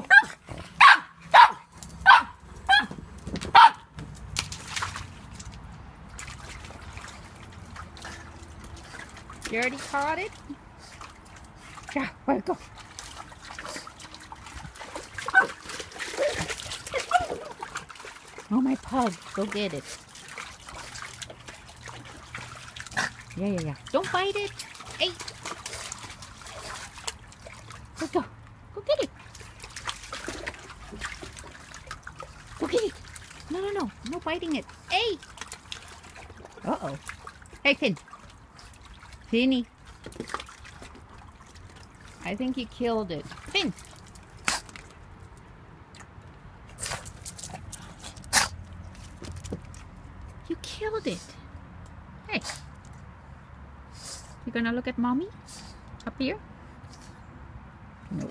Stop. You already caught it? Yeah, where go? Oh, my pug. Go get it. Yeah. Don't bite it. Hey. Let's go. Go get it. Go get it. No. No biting it. Hey. Uh-oh. Hey, Finn. Finny. I think you killed it. Finn. You killed it. Hey. You gonna look at mommy? Up here? No.